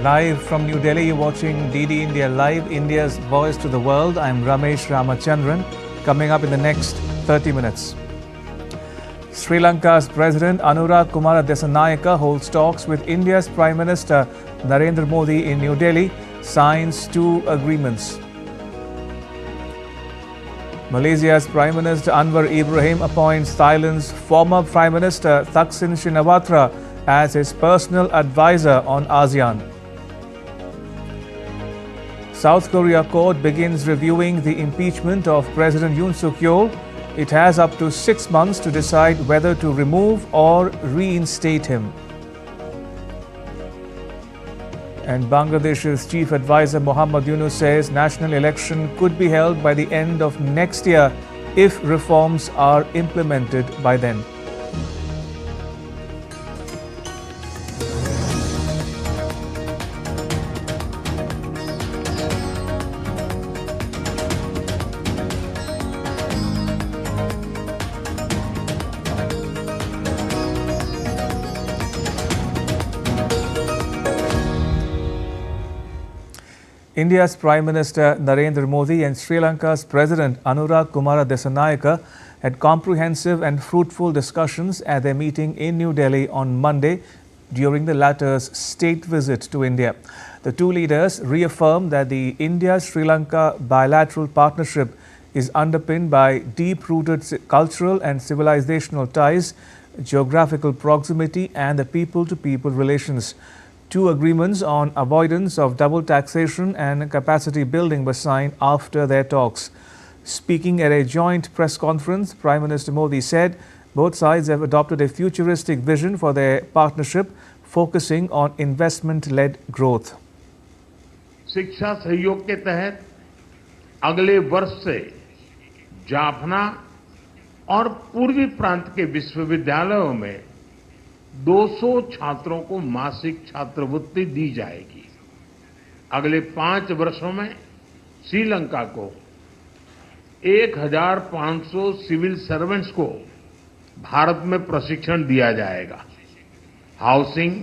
Live from New Delhi, you're watching DD India Live, India's voice to the world. I'm Ramesh Ramachandran. Coming up in the next 30 minutes. Sri Lanka's President Anurag Kumara Dissanayake holds talks with India's Prime Minister Narendra Modi in New Delhi, signs 2 agreements. Malaysia's Prime Minister Anwar Ibrahim appoints Thailand's former Prime Minister Thaksin as his personal advisor on ASEAN. South Korea court begins reviewing the impeachment of President Yoon. It has up to 6 months to decide whether to remove or reinstate him. And Bangladesh's chief advisor Mohammad Yunus says national election could be held by the end of next year if reforms are implemented by then. India's Prime Minister Narendra Modi and Sri Lanka's President Anurag Kumara Dissanayake had comprehensive and fruitful discussions at their meeting in New Delhi on Monday during the latter's state visit to India. The 2 leaders reaffirmed that the India-Sri Lanka bilateral partnership is underpinned by deep-rooted cultural and civilizational ties, geographical proximity and the people-to-people relations. 2 agreements on avoidance of double taxation and capacity building were signed after their talks. Speaking at a joint press conference, Prime Minister Modi said both sides have adopted a futuristic vision for their partnership, focusing on investment-led growth. शिक्षा सहयोग के तहत अगले वर्ष से जाफना और पूर्वी प्रांत के विश्वविद्यालयों में 200 छात्रों को मासिक छात्रवृत्ति दी जाएगी। अगले 5 वर्षों में श्रीलंका को 1500 सिविल सर्वेंट्स को भारत में प्रशिक्षण दिया जाएगा। हाउसिंग,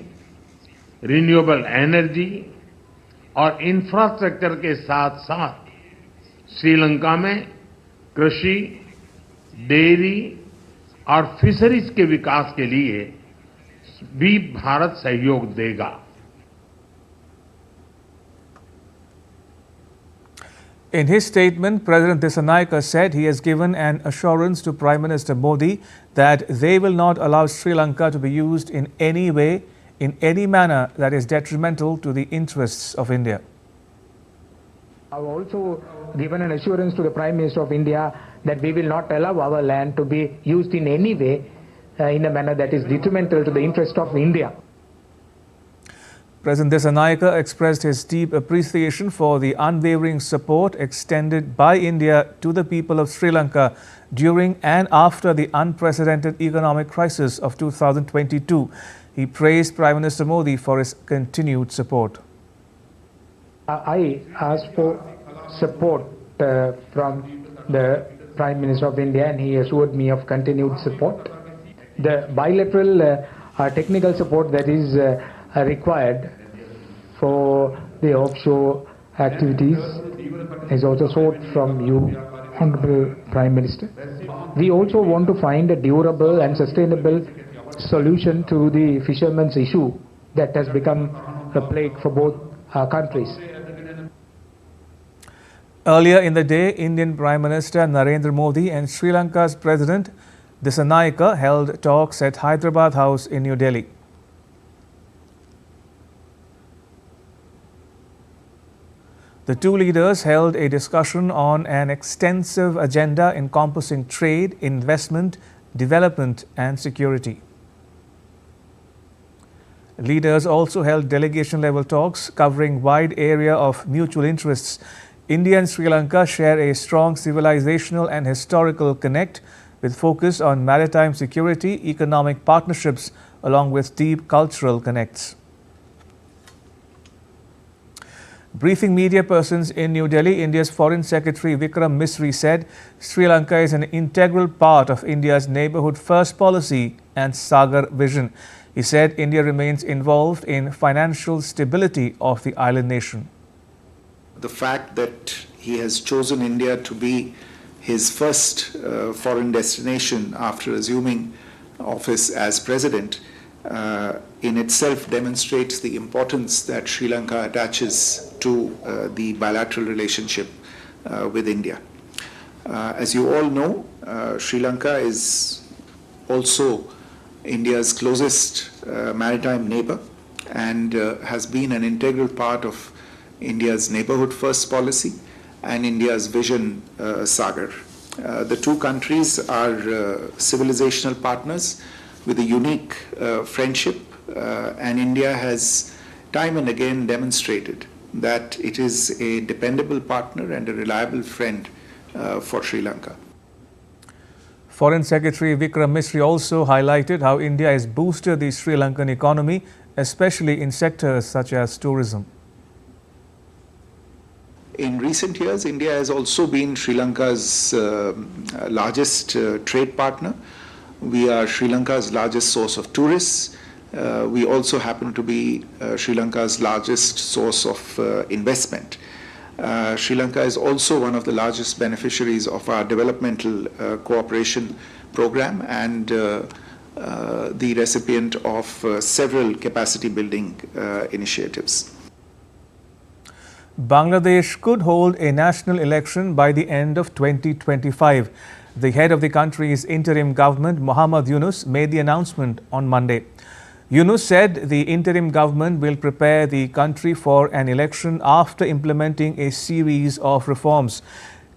रिन्यूएबल एनर्जी और इंफ्रास्ट्रक्चर के साथ साथ श्रीलंका में कृषि, डेयरी और फिशरीज के विकास के लिए भी भारत सहयोग देगा। In his statement, President Dissanayake said he has given an assurance to Prime Minister Modi that they will not allow Sri Lanka to be used in any way, in any manner that is detrimental to the interests of India. I have also given an assurance to the Prime Minister of India that we will not allow our land to be used in any way in a manner that is detrimental to the interest of India. President Dissanayake expressed his deep appreciation for the unwavering support extended by India to the people of Sri Lanka during and after the unprecedented economic crisis of 2022. He praised Prime Minister Modi for his continued support. I asked for support from the Prime Minister of India and he assured me of continued support. The bilateral technical support that is required for the offshore activities is also sought from you, Honorable Prime Minister. We also want to find a durable and sustainable solution to the fishermen's issue that has become a plague for both our countries. Earlier in the day, Indian Prime Minister Narendra Modi and Sri Lanka's President Dissanayake held talks at Hyderabad House in New Delhi. The 2 leaders held a discussion on an extensive agenda encompassing trade, investment, development and security. Leaders also held delegation-level talks covering wide area of mutual interests. India and Sri Lanka share a strong civilizational and historical connect with focus on maritime security, economic partnerships, along with deep cultural connects. Briefing media persons in New Delhi, India's Foreign Secretary Vikram Misri said Sri Lanka is an integral part of India's neighbourhood first policy and Sagar vision. He said India remains involved in financial stability of the island nation. The fact that he has chosen India to be his first foreign destination after assuming office as president in itself demonstrates the importance that Sri Lanka attaches to the bilateral relationship with India. As you all know, Sri Lanka is also India's closest maritime neighbor and has been an integral part of India's neighborhood first policy and India's vision Sagar. The two countries are civilizational partners with a unique friendship, and India has time and again demonstrated that it is a dependable partner and a reliable friend for Sri Lanka. Foreign Secretary Vikram Misri also highlighted how India has boosted the Sri Lankan economy, especially in sectors such as tourism. In recent years, India has also been Sri Lanka's largest trade partner. We are Sri Lanka's largest source of tourists. We also happen to be Sri Lanka's largest source of investment. Sri Lanka is also one of the largest beneficiaries of our developmental cooperation program and the recipient of several capacity building initiatives. Bangladesh could hold a national election by the end of 2025. The head of the country's interim government, Muhammad Yunus, made the announcement on Monday. Yunus said the interim government will prepare the country for an election after implementing a series of reforms.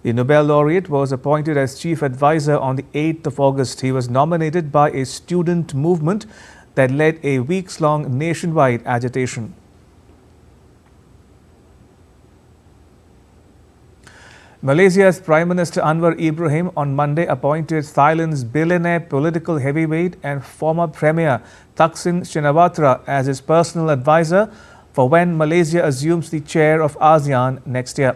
The Nobel laureate was appointed as chief advisor on the 8th of August. He was nominated by a student movement that led a weeks-long nationwide agitation. Malaysia's Prime Minister Anwar Ibrahim on Monday appointed Thailand's billionaire political heavyweight and former Premier Thaksin Shinawatra as his personal advisor for when Malaysia assumes the chair of ASEAN next year.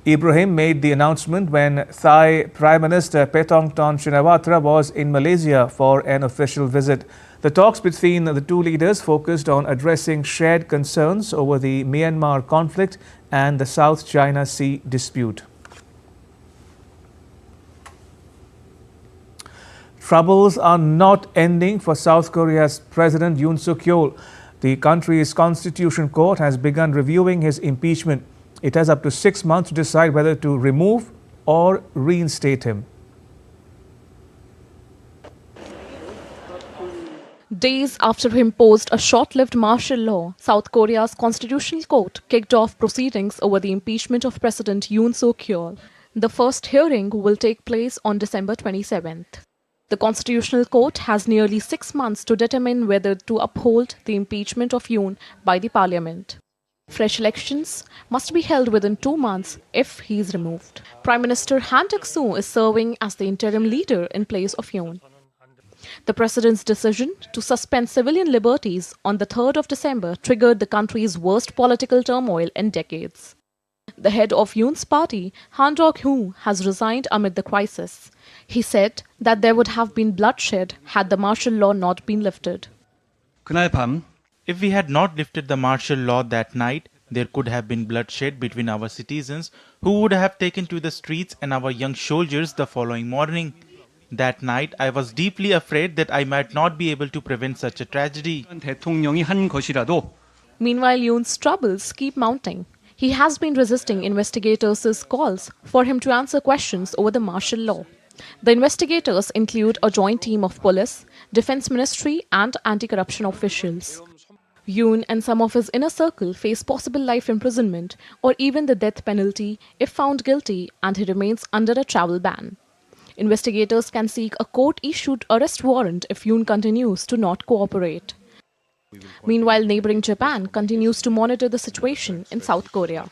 Ibrahim made the announcement when Thai Prime Minister Petongton Shinawatra was in Malaysia for an official visit. The talks between the two leaders focused on addressing shared concerns over the Myanmar conflict and the South China Sea dispute. Troubles are not ending for South Korea's President Yoon Suk-yeol. The country's Constitution Court has begun reviewing his impeachment. It has up to 6 months to decide whether to remove or reinstate him. Days after he imposed a short-lived martial law, South Korea's Constitutional Court kicked off proceedings over the impeachment of President Yoon Suk-yeol. The first hearing will take place on December 27th. The Constitutional Court has nearly 6 months to determine whether to uphold the impeachment of Yoon by the Parliament. Fresh elections must be held within 2 months if he is removed. Prime Minister Han Duck-soo is serving as the interim leader in place of Yoon. The president's decision to suspend civilian liberties on the 3rd of December triggered the country's worst political turmoil in decades. The head of Yoon's party, Han Duck-soo, has resigned amid the crisis. He said that there would have been bloodshed had the martial law not been lifted. 그날 밤, if we had not lifted the martial law that night, there could have been bloodshed between our citizens who would have taken to the streets and our young soldiers the following morning. That night, I was deeply afraid that I might not be able to prevent such a tragedy. Meanwhile, Yoon's troubles keep mounting. He has been resisting investigators' calls for him to answer questions over the martial law. The investigators include a joint team of police, defense ministry and anti-corruption officials. Yoon and some of his inner circle face possible life imprisonment or even the death penalty if found guilty, and he remains under a travel ban. Investigators can seek a court-issued arrest warrant if Yoon continues to not cooperate. Meanwhile, neighboring Japan continues to monitor the situation in South Korea.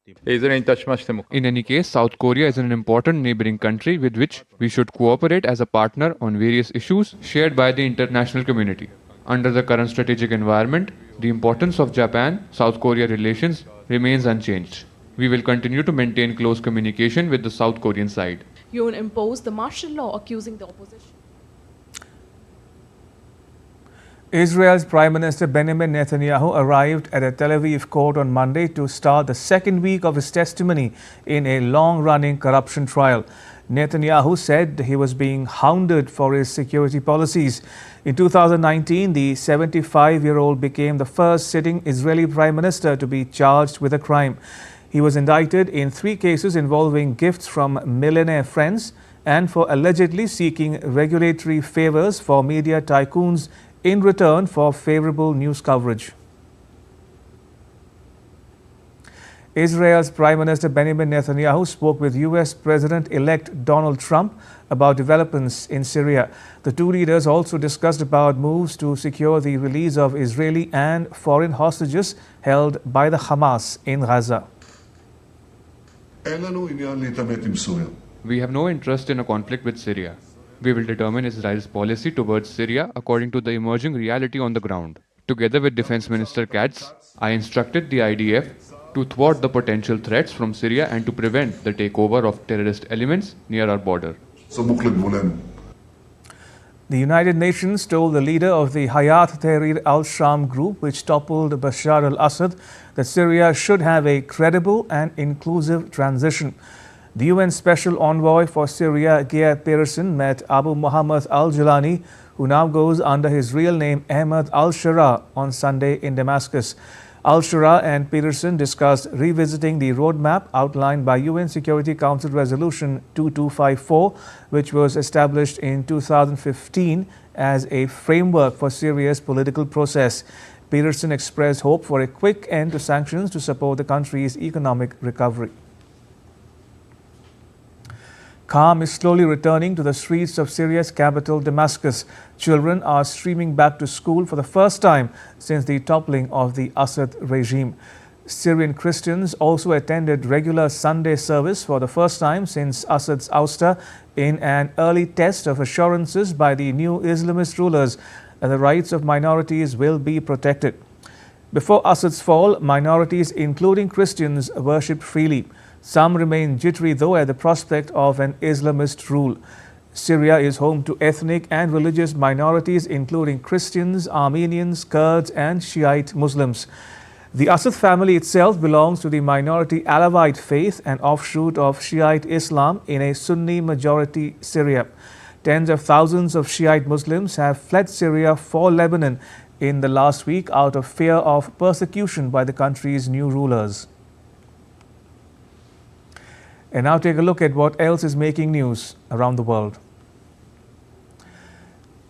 In any case, South Korea is an important neighboring country with which we should cooperate as a partner on various issues shared by the international community. Under the current strategic environment, The importance of Japan-South Korea relations remains unchanged. We will continue to maintain close communication with the South Korean side. Yoon imposed the martial law, accusing the opposition. Israel's Prime Minister Benjamin Netanyahu arrived at a Tel Aviv court on Monday to start the second week of his testimony in a long-running corruption trial. Netanyahu said he was being hounded for his security policies. In 2019, the 75-year-old became the first sitting Israeli Prime Minister to be charged with a crime. He was indicted in 3 cases involving gifts from millionaire friends and for allegedly seeking regulatory favors for media tycoons in return for favorable news coverage. Israel's Prime Minister Benjamin Netanyahu spoke with U.S. President-elect Donald Trump about developments in Syria. The two leaders also discussed about moves to secure the release of Israeli and foreign hostages held by the Hamas in Gaza. We have no interest in a conflict with Syria. We will determine Israel's policy towards Syria according to the emerging reality on the ground. Together with Defense Minister Katz, I instructed the IDF to thwart the potential threats from Syria and to prevent the takeover of terrorist elements near our border. The United Nations told the leader of the Hayat Tahrir al-Sham group, which toppled Bashar al-Assad, that Syria should have a credible and inclusive transition. The UN Special Envoy for Syria, Geir Pedersen, met Abu Muhammad al-Jilani, who now goes under his real name Ahmad al-Shara, on Sunday in Damascus. Al-Shara and Pedersen discussed revisiting the roadmap outlined by UN Security Council Resolution 2254, which was established in 2015 as a framework for Syria's political process. Pedersen expressed hope for a quick end to sanctions to support the country's economic recovery. Calm is slowly returning to the streets of Syria's capital, Damascus. Children are streaming back to school for the first time since the toppling of the Assad regime. Syrian Christians also attended regular Sunday service for the first time since Assad's ouster, in an early test of assurances by the new Islamist rulers that the rights of minorities will be protected. Before Assad's fall, minorities, including Christians, worshipped freely. Some remain jittery, though, at the prospect of an Islamist rule. Syria is home to ethnic and religious minorities, including Christians, Armenians, Kurds, and Shiite Muslims. The Assad family itself belongs to the minority Alawite faith, an offshoot of Shiite Islam in a Sunni-majority Syria. Tens of thousands of Shiite Muslims have fled Syria for Lebanon in the last week out of fear of persecution by the country's new rulers. And now take a look at what else is making news around the world.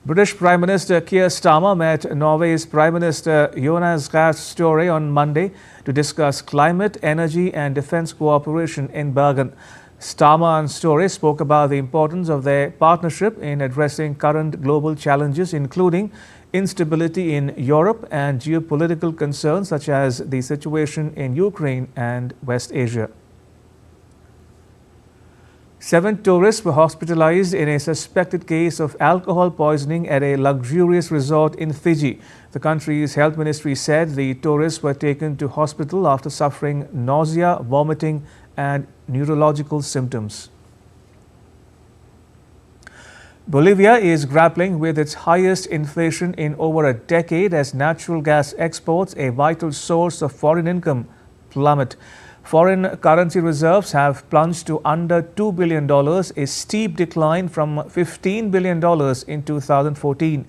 British Prime Minister Keir Starmer met Norway's Prime Minister Jonas Gahr Støre on Monday to discuss climate, energy and defense cooperation in Bergen. Starmer and Støre spoke about the importance of their partnership in addressing current global challenges, including instability in Europe and geopolitical concerns such as the situation in Ukraine and West Asia. 7 tourists were hospitalized in a suspected case of alcohol poisoning at a luxurious resort in Fiji. The country's health ministry said the tourists were taken to hospital after suffering nausea, vomiting, and neurological symptoms. Bolivia is grappling with its highest inflation in over a decade as natural gas exports, a vital source of foreign income, plummet. Foreign currency reserves have plunged to under $2 billion, a steep decline from $15 billion in 2014.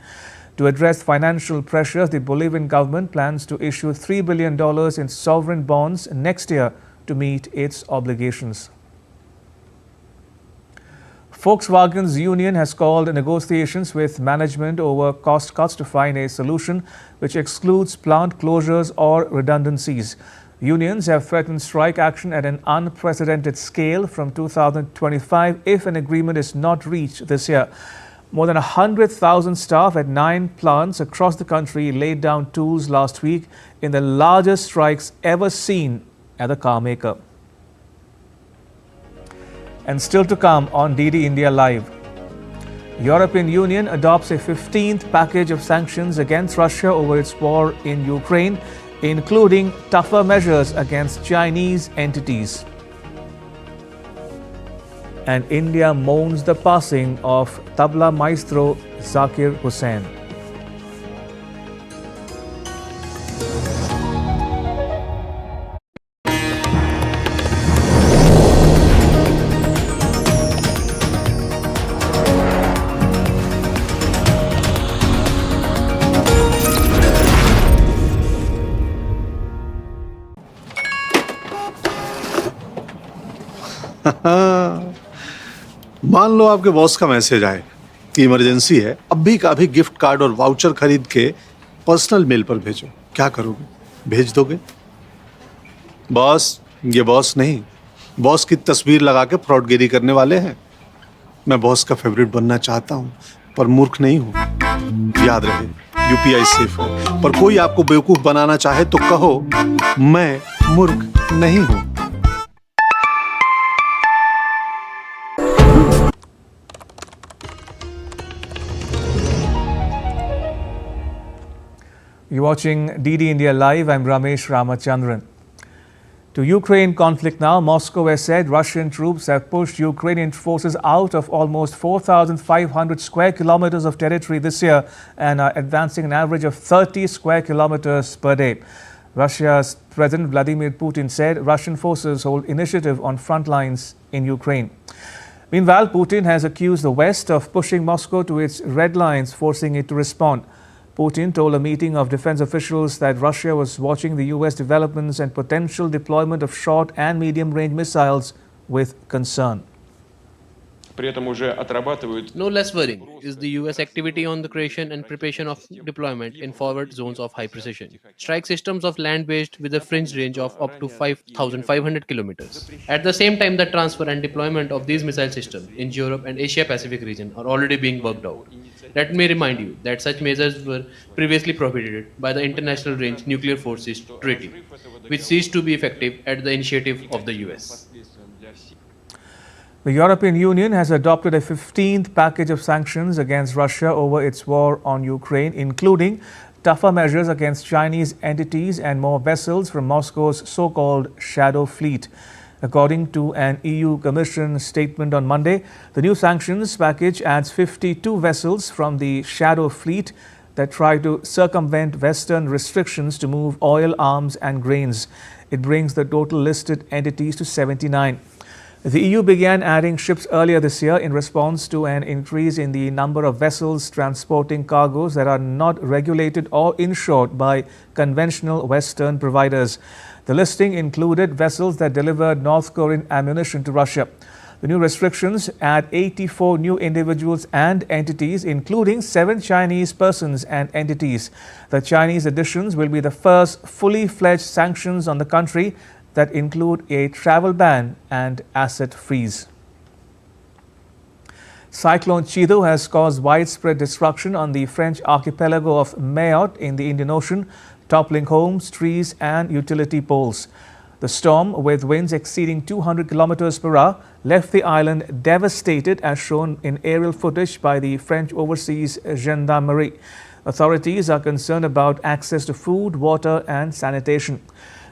To address financial pressures, the Bolivian government plans to issue $3 billion in sovereign bonds next year to meet its obligations. Volkswagen's union has called negotiations with management over cost cuts to find a solution which excludes plant closures or redundancies. Unions have threatened strike action at an unprecedented scale from 2025 if an agreement is not reached this year. More than 100,000 staff at 9 plants across the country laid down tools last week in the largest strikes ever seen at the car maker. And still to come on DD India Live. European Union adopts a 15th package of sanctions against Russia over its war in Ukraine, including tougher measures against Chinese entities. And India mourns the passing of tabla maestro Zakir Hussain. मान लो आपके boss का message आए कि emergency है, अभी का अभी gift card और वाउचर खरीद के पर्सनल मेल पर भेजो, क्या करोगे? भेज दोगे? बॉस, ये बॉस नहीं, बॉस की तस्वीर लगा के फ्रॉडगिरी करने वाले हैं। मैं बॉस का फेवरेट बनना चाहता हूँ, पर मूर्ख नहीं हूँ। याद रहे, यूपीआई सेफ है, पर कोई आपको बेवकूफ बनाना चाहे तो कहो मैं मूर्ख नहीं हूँ। You're watching DD India Live. I'm Ramesh Ramachandran. To Ukraine conflict now, Moscow has said Russian troops have pushed Ukrainian forces out of almost 4,500 square kilometers of territory this year and are advancing an average of 30 square kilometers per day. Russia's President Vladimir Putin said Russian forces hold initiative on front lines in Ukraine. Meanwhile, Putin has accused the West of pushing Moscow to its red lines, forcing it to respond. Putin told a meeting of defense officials that Russia was watching the US developments and potential deployment of short and medium-range missiles with concern. No less worrying is the US activity on the creation and preparation of deployment in forward zones of high precision strike systems of land-based with a fringe range of up to 5,500 kilometers. At the same time, the transfer and deployment of these missile systems in Europe and Asia-Pacific region are already being worked out. Let me remind you that such measures were previously prohibited by the International Range Nuclear Forces Treaty, which ceased to be effective at the initiative of the US. The European Union has adopted a 15th package of sanctions against Russia over its war on Ukraine, including tougher measures against Chinese entities and more vessels from Moscow's so-called shadow fleet. According to an EU Commission statement on Monday, the new sanctions package adds 52 vessels from the shadow fleet that try to circumvent Western restrictions to move oil, arms and grains. It brings the total listed entities to 79. The EU began adding ships earlier this year in response to an increase in the number of vessels transporting cargoes that are not regulated or insured by conventional Western providers. The listing included vessels that delivered North Korean ammunition to Russia. The new restrictions add 84 new individuals and entities, including 7 Chinese persons and entities. The Chinese additions will be the first fully fledged sanctions on the country that include a travel ban and asset freeze. Cyclone Chido has caused widespread destruction on the French archipelago of Mayotte in the Indian Ocean, toppling homes, trees and utility poles. The storm, with winds exceeding 200 kilometers per hour, left the island devastated, as shown in aerial footage by the French Overseas Gendarmerie. Authorities are concerned about access to food, water and sanitation.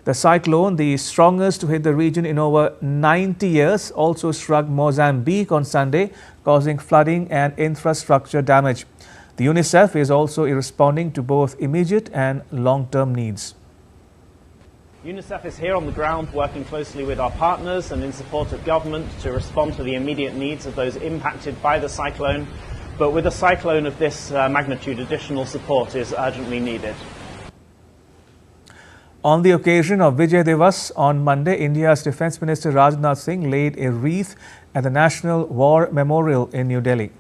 The cyclone, the strongest to hit the region in over 90 years, also struck Mozambique on Sunday, causing flooding and infrastructure damage. The UNICEF is also responding to both immediate and long-term needs. UNICEF is here on the ground working closely with our partners and in support of government to respond to the immediate needs of those impacted by the cyclone. But with a cyclone of this magnitude, additional support is urgently needed. On the occasion of Vijay Diwas on Monday, India's Defence Minister Rajnath Singh laid a wreath at the National War Memorial in New Delhi.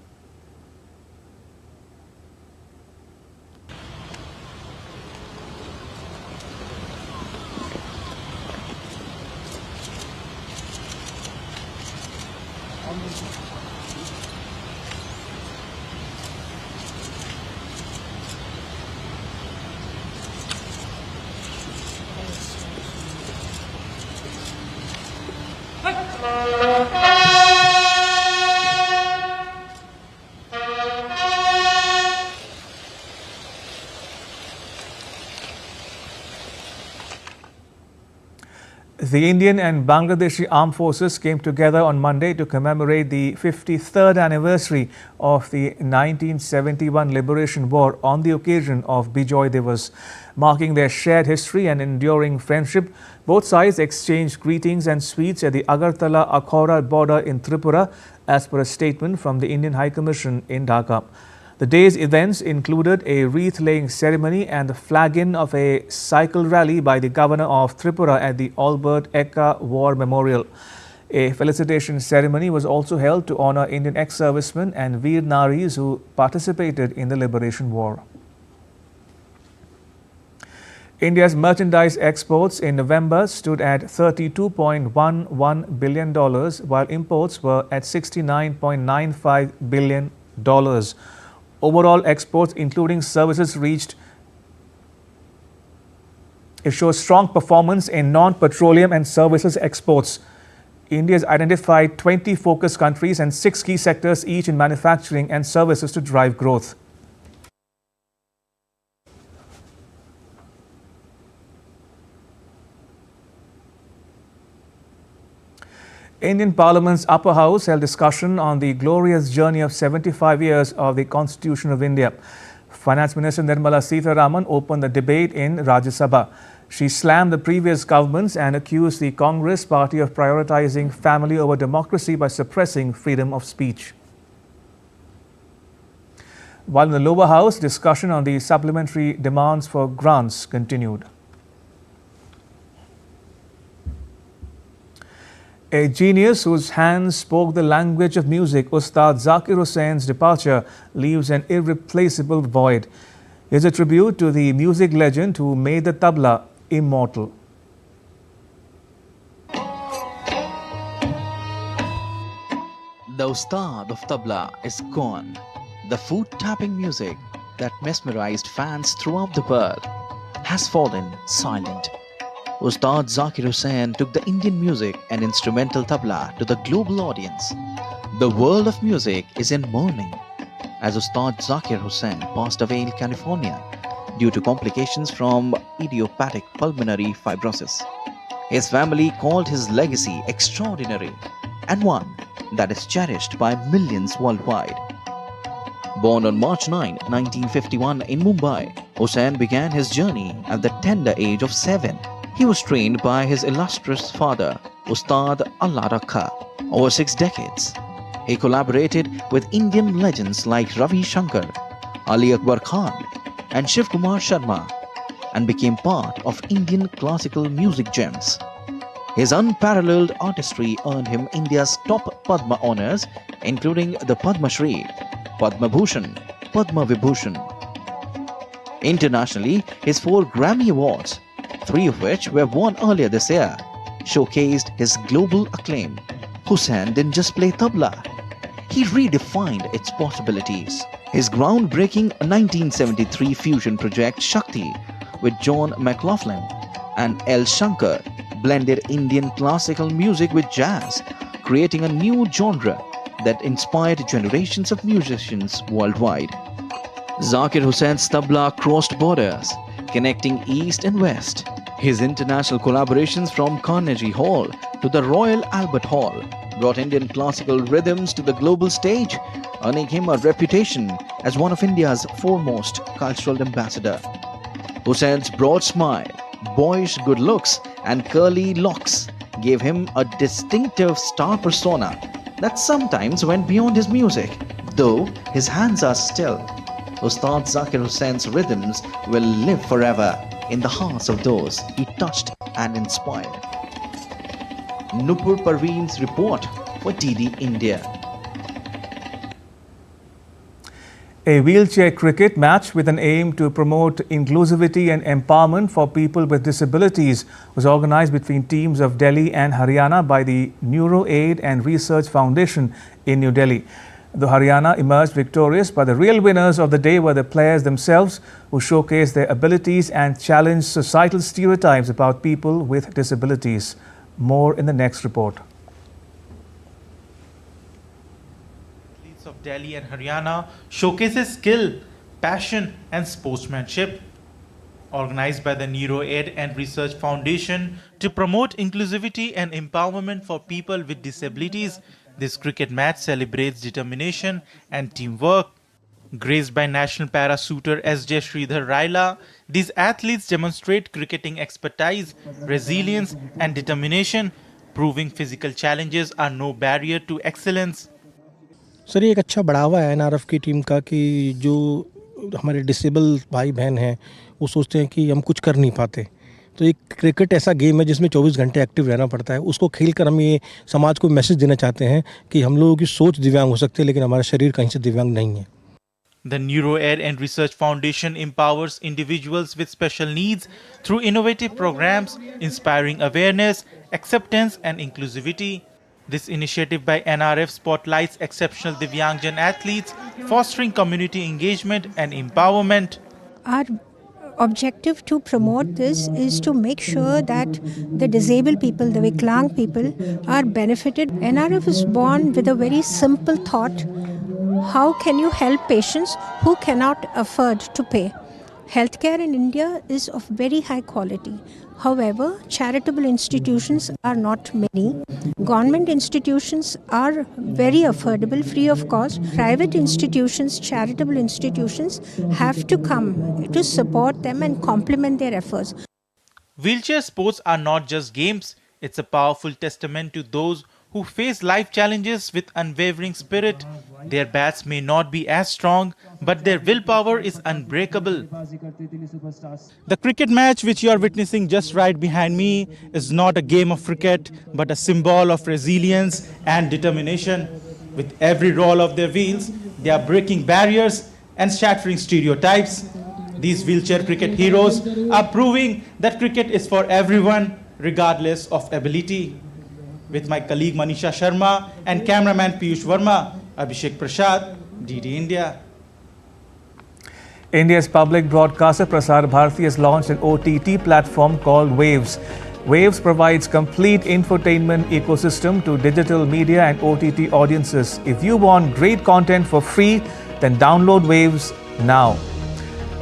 The Indian and Bangladeshi armed forces came together on Monday to commemorate the 53rd anniversary of the 1971 Liberation War on the occasion of Bijoy Divas. Marking their shared history and enduring friendship, both sides exchanged greetings and sweets at the Agartala-Akhora border in Tripura, as per a statement from the Indian High Commission in Dhaka. The day's events included a wreath-laying ceremony and the flag-in of a cycle rally by the governor of Tripura at the Albert Eka War Memorial. A felicitation ceremony was also held to honor Indian ex-servicemen and Veer Naris who participated in the Liberation War. India's merchandise exports in November stood at $32.11 billion, while imports were at $69.95 billion. Overall exports, including services, it shows strong performance in non-petroleum and services exports. India has identified 20 focus countries and 6 key sectors, each in manufacturing and services, to drive growth. Indian Parliament's Upper House held discussion on the glorious journey of 75 years of the Constitution of India. Finance Minister Nirmala Sitharaman opened the debate in Rajya Sabha. She slammed the previous governments and accused the Congress party of prioritizing family over democracy by suppressing freedom of speech. While in the lower house, discussion on the supplementary demands for grants continued. A genius whose hands spoke the language of music, Ustad Zakir Husain's departure leaves an irreplaceable void. It is a tribute to the music legend who made the tabla immortal. The Ustad of tabla is gone. The foot-tapping music that mesmerized fans throughout the world has fallen silent. Ustad Zakir Hussain took the Indian music and instrumental tabla to the global audience. The world of music is in mourning as Ustad Zakir Hussain passed away in California due to complications from idiopathic pulmonary fibrosis. His family called his legacy extraordinary and one that is cherished by millions worldwide. Born on March 9, 1951 in Mumbai, Hussain began his journey at the tender age of 7. He was trained by his illustrious father, Ustad Allah Rakha, over 6 decades. He collaborated with Indian legends like Ravi Shankar, Ali Akbar Khan, and Shiv Kumar Sharma, and became part of Indian classical music gems. His unparalleled artistry earned him India's top Padma honors, including the Padma Shri, Padma Bhushan, Padma Vibhushan. Internationally, his 4 Grammy Awards, 3 of which were won earlier this year, showcased his global acclaim. Hussain didn't just play tabla, he redefined its possibilities. His groundbreaking 1973 fusion project Shakti with John McLaughlin and L. Shankar blended Indian classical music with jazz, creating a new genre that inspired generations of musicians worldwide. Zakir Hussain's tabla crossed borders, connecting East and West. His international collaborations from Carnegie Hall to the Royal Albert Hall brought Indian classical rhythms to the global stage, earning him a reputation as one of India's foremost cultural ambassadors. Hussain's broad smile, boyish good looks, and curly locks gave him a distinctive star persona that sometimes went beyond his music, though his hands are still. Ustad Zakir Hussain's rhythms will live forever in the hearts of those he touched and inspired. Nupur Parveen's report for DD India. A wheelchair cricket match with an aim to promote inclusivity and empowerment for people with disabilities was organized between teams of Delhi and Haryana by the Neuro Aid and Research Foundation in New Delhi. The Haryana emerged victorious, but the real winners of the day were the players themselves, who showcased their abilities and challenged societal stereotypes about people with disabilities. More in the next report. Athletes of Delhi and Haryana showcases skill, passion and sportsmanship. Organized by the NeuroEd and Research Foundation to promote inclusivity and empowerment for people with disabilities, this cricket match celebrates determination and teamwork. Graced by national para-shooter S.J. Sridhar Raila, these athletes demonstrate cricketing expertise, resilience and determination, proving physical challenges are no barrier to excellence. Sir ये एक अच्छा बढ़ावा है NRF की team का कि जो हमारे डिसेबल भाई बहन हैं वो सोचते हैं कि हम कुछ कर नहीं पाते, तो एक क्रिकेट ऐसा गेम है जिसमें 24 घंटे एक्टिव रहना पड़ता है। उसको खेलकर हम ये समाज को मैसेज देना चाहते हैं कि हम लोगों की सोच दिव्यांग हो सकती है लेकिन हमारा शरीर कहीं से दिव्यांग नहीं है। The NeuroEd and Research Foundation empowers individuals with special needs through innovative programs, inspiring awareness, acceptance and inclusivity. This initiative by NRF spotlights exceptional Divyangjan athletes, fostering community engagement and empowerment. Our objective to promote this is to make sure that the disabled people, the Viklang people, are benefited. NRF is born with a very simple thought: how can you help patients who cannot afford to pay? Healthcare in India is of very high quality. However, charitable institutions are not many. Government institutions are very affordable, free of cost. Private institutions, charitable institutions have to come to support them and complement their efforts. Wheelchair sports are not just games, it's a powerful testament to those who face life challenges with unwavering spirit. Their bats may not be as strong, but their willpower is unbreakable. The cricket match which you are witnessing just right behind me is not a game of cricket, but a symbol of resilience and determination. With every roll of their wheels, they are breaking barriers and shattering stereotypes. These wheelchair cricket heroes are proving that cricket is for everyone, regardless of ability. With my colleague Manisha Sharma and cameraman Piyush Verma, Abhishek Prasad, DD India. India's public broadcaster Prasar Bharati has launched an OTT platform called Waves. Waves provides complete infotainment ecosystem to digital media and OTT audiences. If you want great content for free, then download Waves now.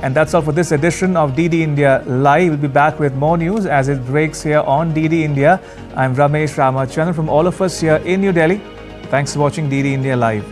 And that's all for this edition of DD India Live. We'll be back with more news as it breaks here on DD India. I'm Ramesh Ramachandran from all of us here in New Delhi. Thanks for watching DD India Live.